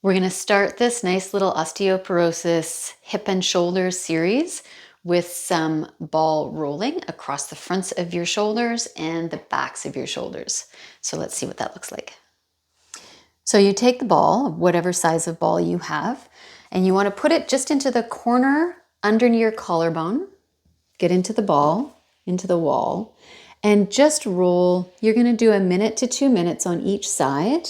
We're going to start this nice little osteoporosis hip and shoulders series with some ball rolling across the fronts of your shoulders and the backs of your shoulders. So let's see what that looks like. So you take the ball, whatever size of ball you have, and you want to put it just into the corner underneath your collarbone. Get into the ball, into the wall, and just roll. You're going to do 1 minute to 2 minutes on each side,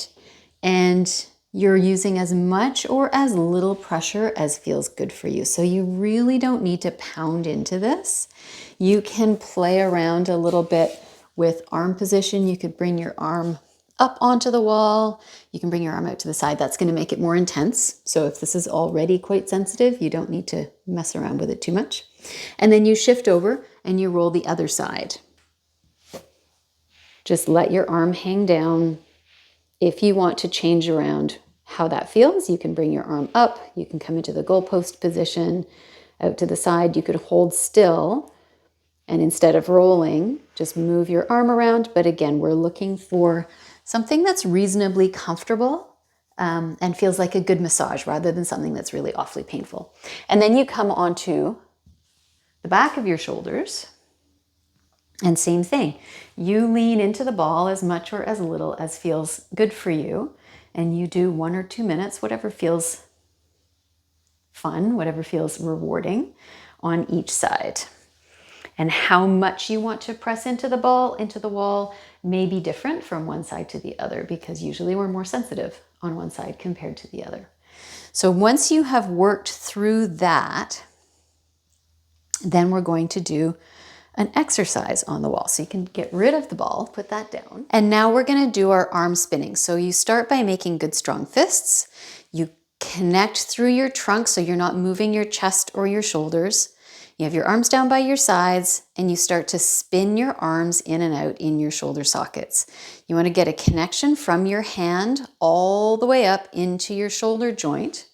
and you're using as much or as little pressure as feels good for you. So you really don't need to pound into this. You can play around a little bit with arm position. You could bring your arm up onto the wall. You can bring your arm out to the side. That's going to make it more intense. So if this is already quite sensitive, you don't need to mess around with it too much. And then you shift over and you roll the other side. Just let your arm hang down. If you want to change around how that feels, you can bring your arm up. You can come into the goalpost position, out to the side. You could hold still, and instead of rolling, just move your arm around. But again, we're looking for something that's reasonably comfortable and feels like a good massage rather than something that's really awfully painful. And then you come onto the back of your shoulders. And same thing, you lean into the ball as much or as little as feels good for you. And you do 1 or 2 minutes, whatever feels fun, whatever feels rewarding on each side. And how much you want to press into the ball, into the wall, may be different from one side to the other, because usually we're more sensitive on one side compared to the other. So once you have worked through that, then we're going to do an exercise on the wall. So you can get rid of the ball, put that down. And now we're going to do our arm spinning. So you start by making good strong fists. You connect through your trunk so you're not moving your chest or your shoulders. You have your arms down by your sides and you start to spin your arms in and out in your shoulder sockets. You want to get a connection from your hand all the way up into your shoulder joint,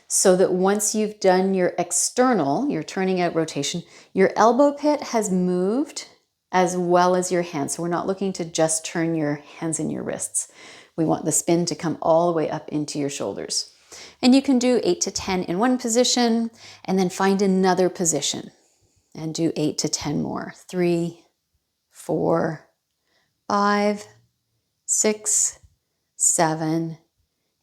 so that once you've done your external, your turning out rotation, your elbow pit has moved as well as your hands. So we're not looking to just turn your hands and your wrists. We want the spin to come all the way up into your shoulders. And you can do 8 to 10 in one position and then find another position and do 8 to 10 more. 3, 4, 5, 6, 7,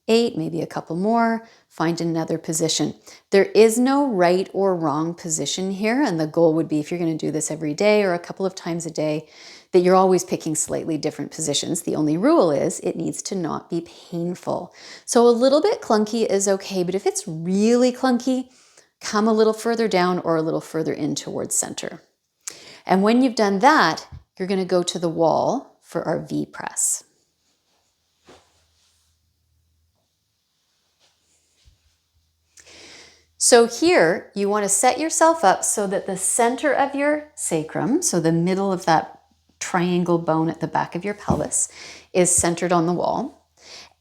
8, maybe a couple more. Find another position. There is no right or wrong position here, and the goal would be, if you're going to do this every day or a couple of times a day, that you're always picking slightly different positions. The only rule is it needs to not be painful. So a little bit clunky is okay, but if it's really clunky, come a little further down or a little further in towards center. And when you've done that, you're going to go to the wall for our V press. So here, you want to set yourself up so that the center of your sacrum, so the middle of that triangle bone at the back of your pelvis, is centered on the wall.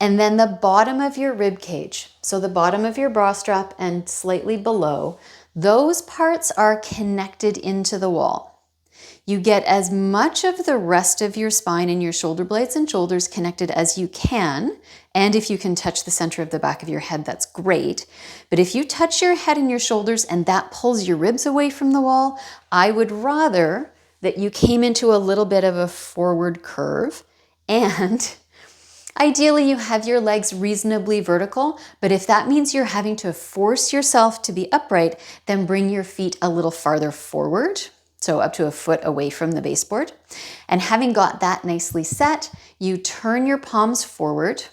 And then the bottom of your rib cage, so the bottom of your bra strap and slightly below, those parts are connected into the wall. You get as much of the rest of your spine and your shoulder blades and shoulders connected as you can. And if you can touch the center of the back of your head, that's great. But if you touch your head and your shoulders and that pulls your ribs away from the wall, I would rather that you came into a little bit of a forward curve, and ideally you have your legs reasonably vertical. But if that means you're having to force yourself to be upright, then bring your feet a little farther forward. So up to a foot away from the baseboard. And having got that nicely set, you turn your palms forward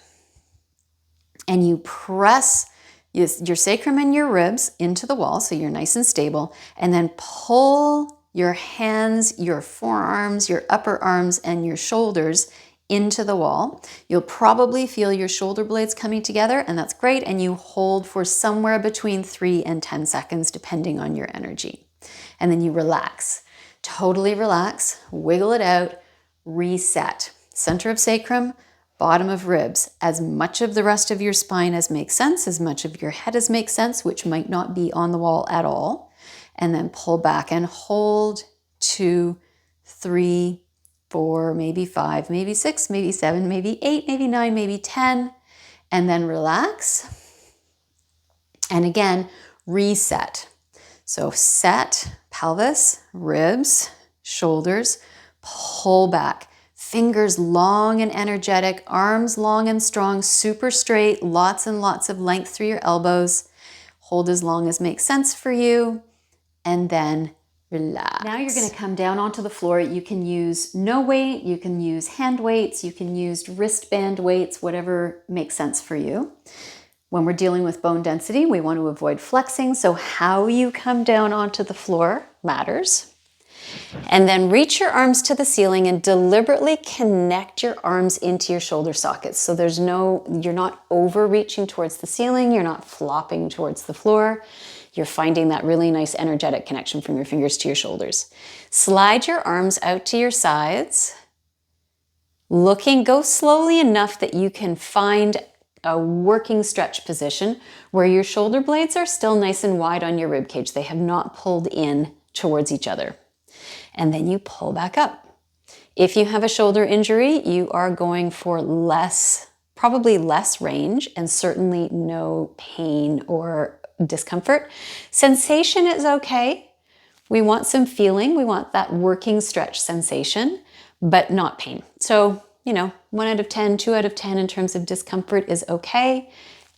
and you press your sacrum and your ribs into the wall so you're nice and stable, and then pull your hands, your forearms, your upper arms, and your shoulders into the wall. You'll probably feel your shoulder blades coming together, and that's great, and you hold for somewhere between 3 and 10 seconds depending on your energy. And then you relax, totally relax, wiggle it out, reset. Center of sacrum, bottom of ribs, as much of the rest of your spine as makes sense, as much of your head as makes sense, which might not be on the wall at all. And then pull back and hold 2, 3, 4, maybe 5, maybe 6, maybe 7, maybe 8, maybe 9, maybe 10. And then relax. And again, reset. So set, pelvis, ribs, shoulders, pull back. Fingers long and energetic, arms long and strong, super straight, lots and lots of length through your elbows. Hold as long as makes sense for you, and then relax. Now you're going to come down onto the floor. You can use no weight, you can use hand weights, you can use wristband weights, whatever makes sense for you. When we're dealing with bone density, we want to avoid flexing, so how you come down onto the floor matters. And then reach your arms to the ceiling and deliberately connect your arms into your shoulder sockets. So you're not overreaching towards the ceiling, you're not flopping towards the floor. You're finding that really nice energetic connection from your fingers to your shoulders. Slide your arms out to your sides. Go slowly enough that you can find a working stretch position where your shoulder blades are still nice and wide on your rib cage. They have not pulled in towards each other. And then you pull back up. If you have a shoulder injury, you are going for probably less range and certainly no pain or discomfort. Sensation is okay. We want some feeling. We want that working stretch sensation, but not pain. So, 1 out of 10, 2 out of 10 in terms of discomfort is okay.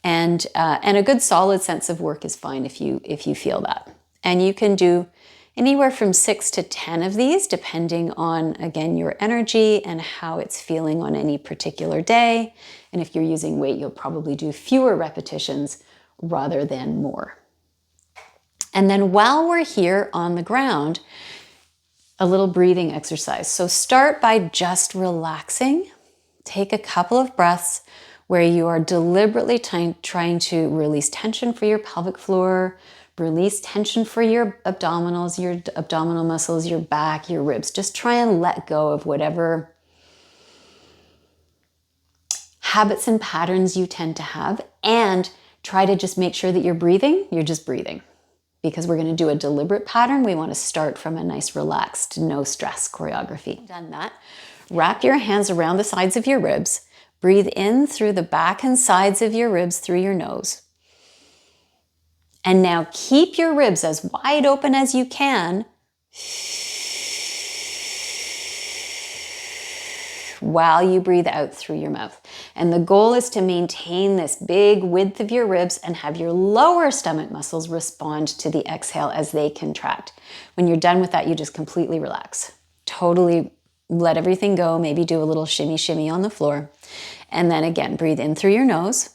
And a good solid sense of work is fine if you feel that. And you can do anywhere from 6 to 10 of these, depending on, again, your energy and how it's feeling on any particular day. And if you're using weight, you'll probably do fewer repetitions rather than more. And then while we're here on the ground, a little breathing exercise. So start by just relaxing. Take a couple of breaths where you are deliberately trying to release tension for your pelvic floor, release tension for your abdominals, your abdominal muscles, your back, your ribs. Just try and let go of whatever habits and patterns you tend to have, and try to just make sure that you're just breathing. Because we're going to do a deliberate pattern, we want to start from a nice relaxed, no stress choreography. Done that. Wrap your hands around the sides of your ribs. Breathe in through the back and sides of your ribs through your nose. And now keep your ribs as wide open as you can while you breathe out through your mouth. And the goal is to maintain this big width of your ribs and have your lower stomach muscles respond to the exhale as they contract. When you're done with that, you just completely relax. Totally let everything go. Maybe do a little shimmy shimmy on the floor. And then again, breathe in through your nose.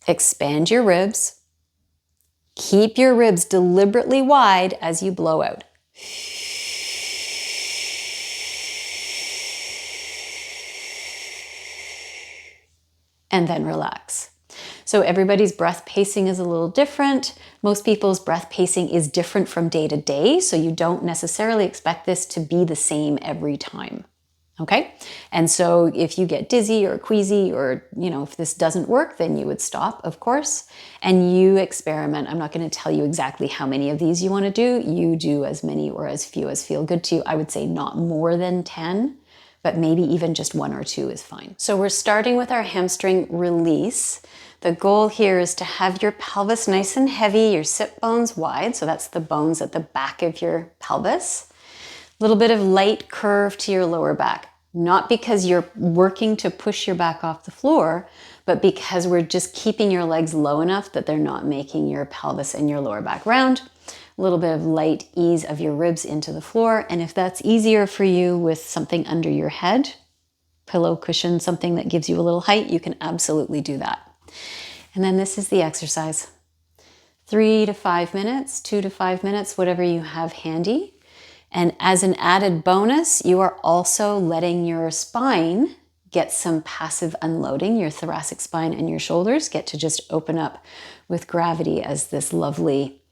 Expand your ribs. Keep your ribs deliberately wide as you blow out. And then relax. So everybody's breath pacing is a little different. Most people's breath pacing is different from day to day, so you don't necessarily expect this to be the same every time. Okay? And so if you get dizzy or queasy or, if this doesn't work, then you would stop, of course, and you experiment. I'm not going to tell you exactly how many of these you want to do. You do as many or as few as feel good to you. I would say not more than 10. But maybe even just 1 or 2 is fine. So we're starting with our hamstring release. The goal here is to have your pelvis nice and heavy, your sit bones wide. So that's the bones at the back of your pelvis. A little bit of light curve to your lower back. Not because you're working to push your back off the floor, but because we're just keeping your legs low enough that they're not making your pelvis and your lower back round. A little bit of light ease of your ribs into the floor. And if that's easier for you with something under your head, pillow, cushion, something that gives you a little height, you can absolutely do that. And then this is the exercise. 3 to 5 minutes, 2 to 5 minutes, whatever you have handy. And as an added bonus, you are also letting your spine get some passive unloading. Your thoracic spine and your shoulders get to just open up with gravity as this lovely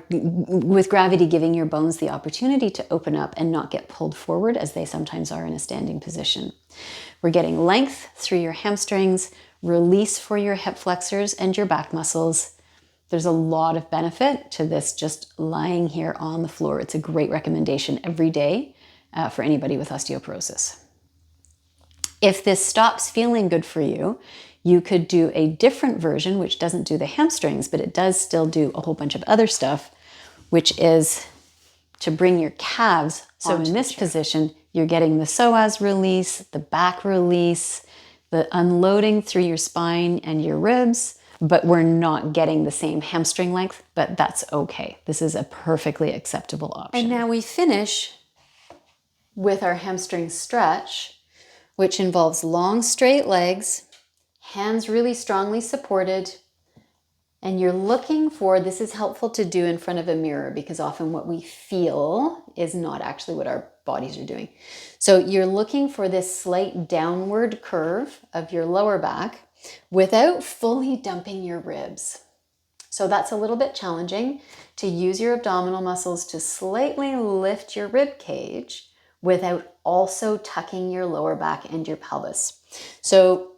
with gravity giving your bones the opportunity to open up and not get pulled forward as they sometimes are in a standing position. We're getting length through your hamstrings, release for your hip flexors and your back muscles. There's a lot of benefit to this just lying here on the floor. It's a great recommendation every day for anybody with osteoporosis. If this stops feeling good for you, You could do a different version, which doesn't do the hamstrings, but it does still do a whole bunch of other stuff, which is to bring your calves. So in this position, you're getting the psoas release, the back release, the unloading through your spine and your ribs, but we're not getting the same hamstring length, but that's okay. This is a perfectly acceptable option. And now we finish with our hamstring stretch, which involves long straight legs, hands really strongly supported, and you're looking for, this is helpful to do in front of a mirror because often what we feel is not actually what our bodies are doing. So you're looking for this slight downward curve of your lower back without fully dumping your ribs. So that's a little bit challenging, to use your abdominal muscles to slightly lift your rib cage without also tucking your lower back and your pelvis. So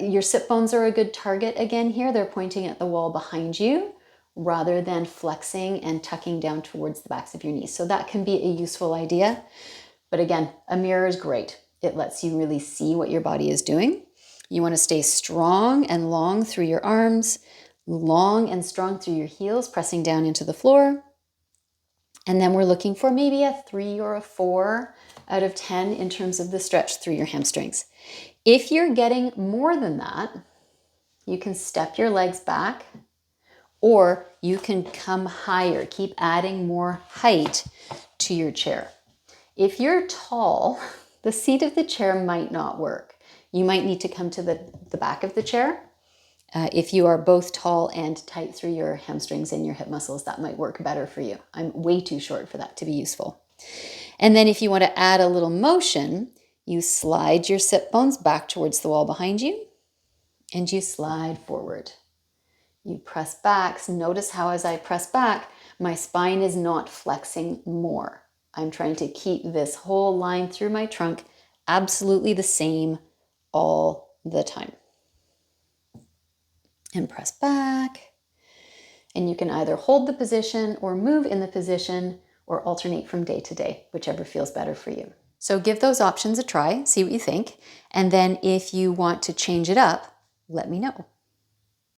your sit bones are a good target again here. They're pointing at the wall behind you rather than flexing and tucking down towards the backs of your knees. So that can be a useful idea. But again, a mirror is great. It lets you really see what your body is doing. You want to stay strong and long through your arms, long and strong through your heels, pressing down into the floor. And then we're looking for maybe a 3 or a 4 out of 10 in terms of the stretch through your hamstrings. If you're getting more than that, you can step your legs back, or you can come higher, keep adding more height to your chair. If you're tall, the seat of the chair might not work. You might need to come to the back of the chair. If you are both tall and tight through your hamstrings and your hip muscles, that might work better for you. I'm way too short for that to be useful. And then if you want to add a little motion, you slide your sit bones back towards the wall behind you, and you slide forward. You press back. Notice how as I press back, my spine is not flexing more. I'm trying to keep this whole line through my trunk absolutely the same all the time. And press back. And you can either hold the position or move in the position or alternate from day to day, whichever feels better for you. So give those options a try, see what you think. And then if you want to change it up, let me know.